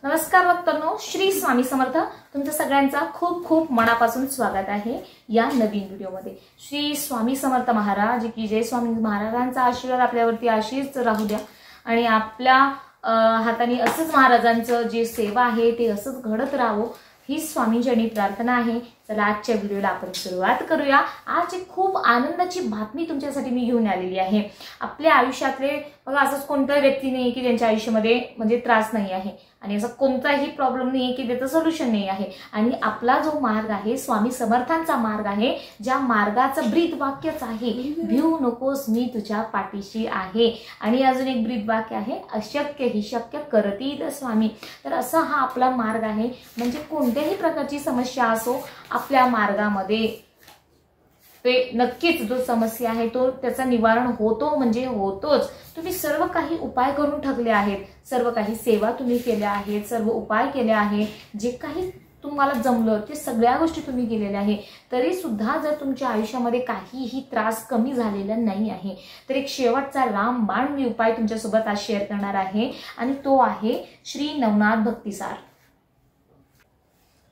नमस्कार भक्तांनो, श्री स्वामी समर्थ. तुमचं सगळ्यांचा खूप खूप मनापासून स्वागत आहे या नवीन व्हिडिओमध्ये. श्री स्वामी समर्थ महाराज की जय. स्वामी महाराजांचा आशीर्वाद आपल्यावरती अशीच राहू द्या आणि आपल्या हाताने असंच महाराजांचं जे सेवा आहे ते असंच घडत राहावं ही स्वामींचरणी प्रार्थना आहे. चला आजच्या व्हिडिओला आपण सुरुवात करूया. आज एक खूप आनंदाची बातमी तुमच्यासाठी मी घेऊन आलेली आहे. आपल्या आयुष्यातले बघा असंच कोणता व्यक्ती नाही की ज्यांच्या आयुष्यामध्ये म्हणजे त्रास नाही आहे आणि असं कोणताही प्रॉब्लेम नाही की त्याचं सोल्युशन नाही आहे. आणि आपला जो मार्ग आहे स्वामी समर्थांचा मार्ग आहे, ज्या मार्गाचं ब्रीद वाक्यच आहे भिऊ नकोस मी तुझ्या पाठीशी आहे. आणि अजून एक ब्रीद वाक्य आहे, अशक्य ही शक्य करतील स्वामी. तर असा हा आपला मार्ग आहे. म्हणजे कोणत्याही प्रकारची समस्या असो आपल्या मार्गामध्ये ते नक्कीच जो समस्या आहे तो त्याचा निवारण होतो म्हणजे होतोच. तुम्ही सर्व काही उपाय करून ठरले आहेत, सर्व काही सेवा तुम्ही केल्या आहेत, सर्व उपाय केले आहेत, जे काही तुम्हाला जमलं ते सगळ्या गोष्टी तुम्ही केलेल्या आहे. तरी सुद्धा जर तुमच्या आयुष्यामध्ये काहीही त्रास कमी झालेला नाही आहे तर एक शेवटचा रामबाण मी उपाय तुमच्यासोबत आज शेअर करणार आहे आणि तो आहे श्री नवनाथ भक्तिसार.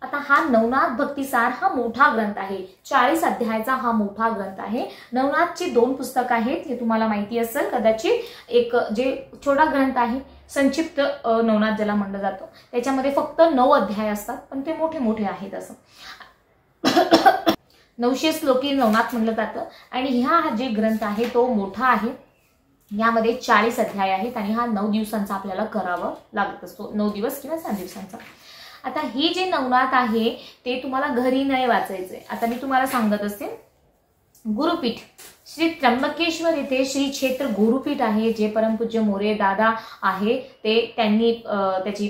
आता हा नवनाथ भक्तिसार हा मोठा ग्रंथ आहे. 40 अध्यायाचा हा मोठा ग्रंथ आहे. नवनाथची 2 पुस्तकं आहेत हे तुम्हाला माहिती असेल कदाचित. एक जे छोटा ग्रंथ आहे संक्षिप्त नवनाथ ज्याला म्हणलं जातं, त्याच्यामध्ये फक्त 9 अध्याय असतात पण ते मोठे मोठे आहेत. असं 900 श्लोकी नवनाथ म्हणलं जातं. आणि हा जे ग्रंथ आहे तो मोठा आहे. यामध्ये 40 अध्याय आहेत आणि हा 9 दिवसांचा आपल्याला करावं लागत असतो, 9 दिवस किंवा 7 दिवसांचा. आता ही जे नवनाथ आहे ते तुम्हाला घरी नाही वाचायचंय. आता मी तुम्हाला सांगत असते, गुरुपीठ श्री त्र्यंबकेश्वर येथे श्री क्षेत्र गुरुपीठ आहे, जे परमपूज्य मोरे दादा आहे ते त्यांनी त्याची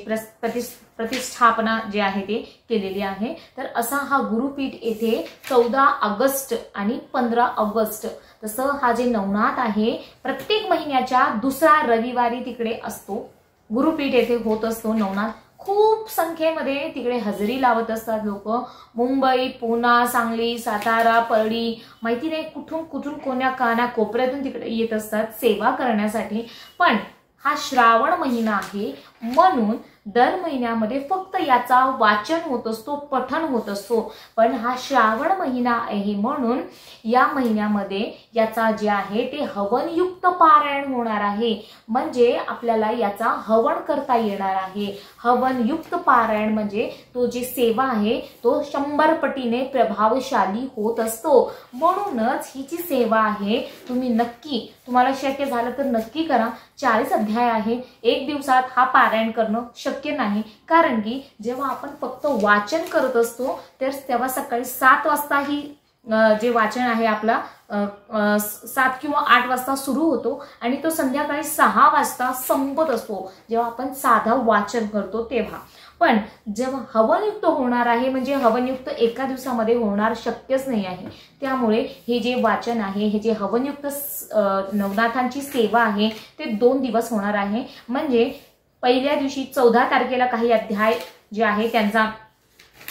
प्रतिष्ठापना जे आहे ते केलेली आहे. तर असा हा गुरुपीठ येथे 14 ऑगस्ट आणि 15 ऑगस्ट तसं हा जे नवनाथ आहे प्रत्येक महिन्याच्या दुसरा रविवारी तिकडे असतो. गुरुपीठ येथे होत असतो नवनाथ. खूप संख्येमध्ये तिकडे हजेरी लावत असतात लोक. मुंबई, पुणे, सांगली, सातारा, परळी, माहिती नाही कुठून कुठून कोण्या कोपऱ्यातून तिकडे येत असतात सेवा करण्यासाठी. पण हा श्रावण महिना आहे म्हणून दर महिन्यामध्ये फक्त याचा वाचन होत असतो, पठण होत असतो. पण हा श्रावण महिना आहे म्हणून या महिन्यामध्ये याचा जे आहे ते हवनयुक्त पारायण होणार आहे. म्हणजे आपल्याला याचा हवन करता येणार आहे. हवनयुक्त पारायण म्हणजे तो जी सेवा आहे तो 100 पटीने प्रभावशाली होत असतो. म्हणूनच ही जी सेवा आहे तुम्ही नक्की, तुम्हाला शक्य झालं तर नक्की करा. 40 अध्याय आहे. एक दिवसात हा पारायण करणं शक्य नाही, कारण की जेव्हा आपण फक्त वाचन करत असतो तर तेव्हा सकाळी 7 वाजता ही जे वाचन आहे आपला 7 किंवा 8 वाजता सुरू होतो आणि तो संध्याकाळी 6 वाजता संपत असतो जेव्हा आपण साधं वाचन करतो तेव्हा. पण जेव्हा हवनयुक्त होणार आहे म्हणजे हवनयुक्त एका दिवसामध्ये होणार शक्यच नाही आहे. त्यामुळे हे जे वाचन आहे, हे जे हवनयुक्त नवनाथांची सेवा आहे ते 2 दिवस होणार आहे. म्हणजे पहिल्या दिवशी 14 तारखेला काही अध्याय जे आहे त्यांचा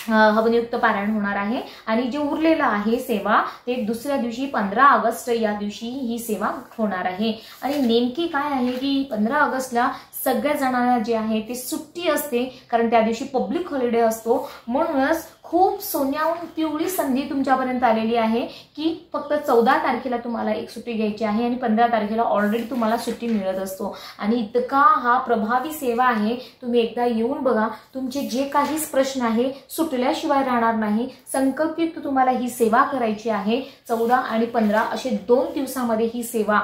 हवनयुक्त पारायण होणार आहे आणि जे उरलेलं आहे सेवा ते दुसऱ्या दिवशी 15 ऑगस्ट या दिवशी ही सेवा होणार आहे. आणि नेमकी काय आहे की 15 ऑगस्टला सगळ्या जणांना जे आहे ते सुट्टी असते, कारण त्या दिवशी पब्लिक हॉलिडे असतो. म्हणूनच खूप सोन्याहून पिवळी संधी तुमच्यापर्यंत आलेली आहे की फक्त 14 तारखेला तुम्हाला एक सुट्टी घ्यायची आहे आणि 15 तारखेला ऑलरेडी तुम्हाला सुट्टी मिळत असतो. आणि इतका हा प्रभावी सेवा आहे, तुम्ही एकदा येऊन बघा. तुमचे जे काहीच प्रश्न आहे सुटल्याशिवाय राहणार नाही. संकल्पित तुम्हाला ही सेवा करायची आहे. 14 आणि 15 असे 2 दिवसामध्ये ही सेवा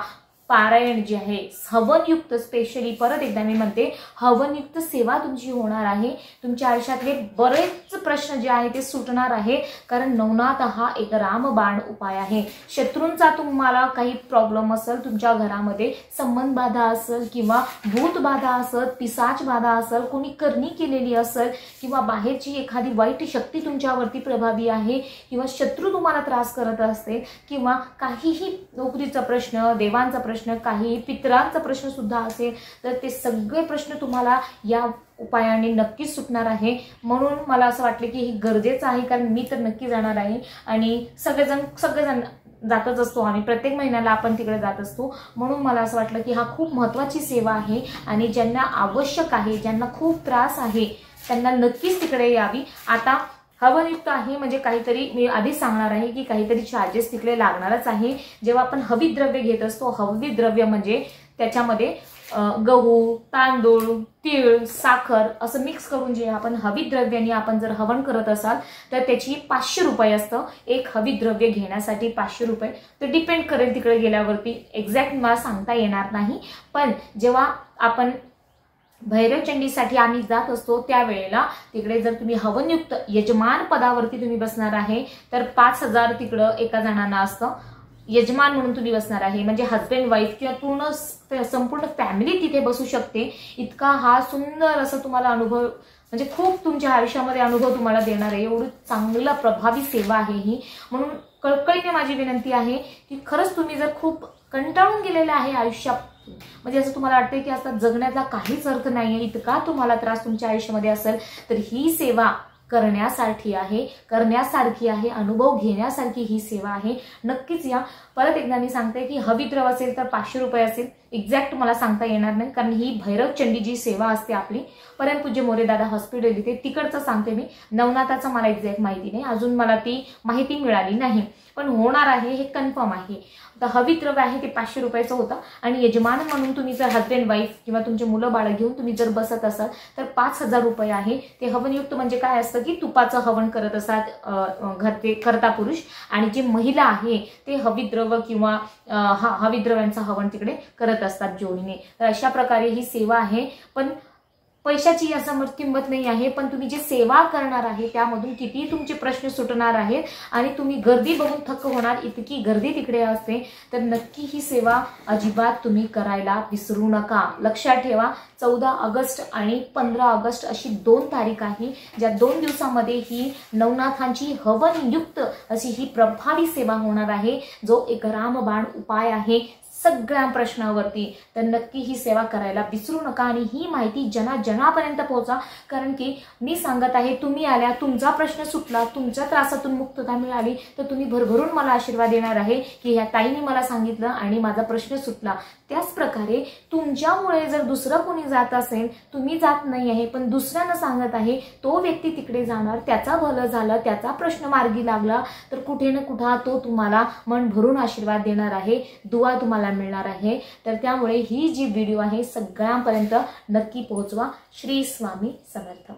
पारायण जे आहे हवनयुक्त, स्पेशली परत एकदा मी म्हणते हवनयुक्त सेवा तुमची होणार आहे. तुमच्या आयुष्यातले बरेच प्रश्न जे आहे ते सुटणार आहे, कारण नवनाथ हा एक रामबाण उपाय आहे. शत्रूंचा तुम्हाला काही प्रॉब्लेम असेल, तुमच्या घरामध्ये संबंध बाधा असेल किंवा भूत बाधा असेल, पिशाच बाधा असेल, कोणी करणी केलेली असेल किंवा बाहेरची एखादी वाईट शक्ती तुमच्यावरती प्रभावी आहे किंवा शत्रू तुम्हाला त्रास करत असते किंवा काहीही नोकरीचा प्रश्न, देवांचा प्रश्न, काही पितरांचा प्रश्न सुद्धा असेल तर ते सगळे प्रश्न तुम्हाला या उपायाने नक्कीच सुटणार आहे. म्हणून मला असं वाटलं की हे गरजेचं आहे, कारण मी तर नक्की जाणार आहे आणि सगळेजण जातच असतो आम्ही, प्रत्येक महिन्याला आपण तिकडे जात असतो. म्हणून मला असं वाटलं की हा खूप महत्त्वाची सेवा आहे आणि ज्यांना आवश्यक आहे, ज्यांना खूप त्रास आहे, त्यांना नक्कीच तिकडे यावी. आता हवनयुक्त आहे म्हणजे काहीतरी मी आधीच सांगणार आहे की काहीतरी चार्जेस तिकडे लागणारच आहे. जेव्हा आपण हवित द्रव्य घेत असतो, हवित द्रव्य म्हणजे त्याच्यामध्ये गहू, तांदूळ, तीळ, साखर असं मिक्स करून जे आपण हवित द्रव्याने आपण जर हवन करत असाल तर त्याची 500 रुपये असतं. एक हवित द्रव्य घेण्यासाठी 500 रुपये. तर डिपेंड करेल तिकडे गेल्यावरती, एक्झॅक्ट मला सांगता येणार नाही. पण जेव्हा आपण भैरवचंडीसाठी आम्ही जात असतो त्यावेळेला तिकडे जर तुम्ही हवनयुक्त यजमान पदावरती तुम्ही बसणार आहे तर 5000 तिकडं एका जणांना असतं. यजमान म्हणून तुम्ही बसणार आहे म्हणजे हस्बंड वाईफ किंवा संपूर्ण फॅमिली तिथे बसू शकते. इतका हा सुंदर असं तुम्हाला अनुभव म्हणजे खूप तुमच्या आयुष्यामध्ये अनुभव तुम्हाला देणार आहे. एवढी चांगलं प्रभावी सेवा आहे ही. म्हणून कळकळीने माझी विनंती आहे की खरंच तुम्ही जर खूप कंटाळून गेलेले आहे आयुष्यात, म्हणजे असं तुम्हाला वाटतंय की आता जगण्याचा काहीच अर्थ नाहीये, इतका तुम्हाला त्रास तुमच्या आयुष्यामध्ये असेल तर ही सेवा करण्यासारखी आहे, अनुभव घेण्यासारखी ही सेवा आहे. नक्कीच या. परत एकदा मी सांगते की हवित द्रव्य असेल तर 500 रुपये असेल. एक्झॅक्ट मला सांगता येणार नाही कारण ही भैरवचंडी जी सेवा असते आपली परमपूज्य मोरेदादा हॉस्पिटल इथे तिकडचं सांगते मी. नवनाथाचं मला एक्झॅक्ट माहिती नाही, अजून मला ती माहिती मिळाली नाही, पण होणार आहे हे कन्फर्म आहे. तर हवित द्रव्य आहे ते 500 रुपयाचं होतं आणि यजमान म्हणून तुम्ही जर हस्बंड वाईफ किंवा तुमचे मुलं बाळ घेऊन तुम्ही जर बसत असाल तर 5000 रुपये आहे. ते हवनयुक्त म्हणजे काय असतं की तुपाचं हवन करत असतात घरचे कर्ता पुरुष आणि जी महिला आहे ते हवित द्रव्य किंवा हवित द्रव्यांचं हवन तिकडे करत असतात जोडीने. तर अशा प्रकारे ही सेवा आहे. पण पैशाची असं किंमत नाही आहे, पण तुम्ही जी सेवा करणार आहे त्यामधून किती तुमचे प्रश्न सुटणार आहेत आणि तुम्ही गर्दी बघून थक्क होणार, इतकी गर्दी तिकडे असते. तर नक्की ही सेवा अजिबात तुम्ही करायला विसरू नका. लक्षात ठेवा 14 ऑगस्ट आणि 15 ऑगस्ट अशी 2 तारीख आहे ज्या 2 दिवसामध्ये ही नवनाथांची हवनयुक्त अशी ही प्रभावी सेवा होणार आहे, जो एक रामबाण उपाय आहे सगळ्या प्रश्नावरती. तर नक्की ही सेवा करायला विसरू नका आणि ही माहिती जनापर्यंत पोहोचा. कारण की मी सांगत आहे, तुम्ही आल्या, तुमचा प्रश्न सुटला, तुमच्या त्रासातून मुक्तता मिळाली तर तुम्ही भरभरून मला आशीर्वाद देणार आहे की ह्या ताईने मला सांगितलं आणि माझा प्रश्न सुटला. त्याच प्रकारे तुमच्यामुळे जर दुसरं कोणी जात असेल, तुम्ही जात नाही आहे पण दुसऱ्यानं सांगत आहे, तो व्यक्ती तिकडे जाणार, त्याचा भलं झालं, त्याचा प्रश्न मार्गी लागला तर कुठे ना कुठे तो तुम्हाला मन भरून आशीर्वाद देणार आहे, दुआ तुम्हाला मिळणार आहे. तर त्यामुळे ही जी व्हिडिओ आहे सगळ्यांपर्यंत नक्की पोहोचवा. श्री स्वामी समर्थ.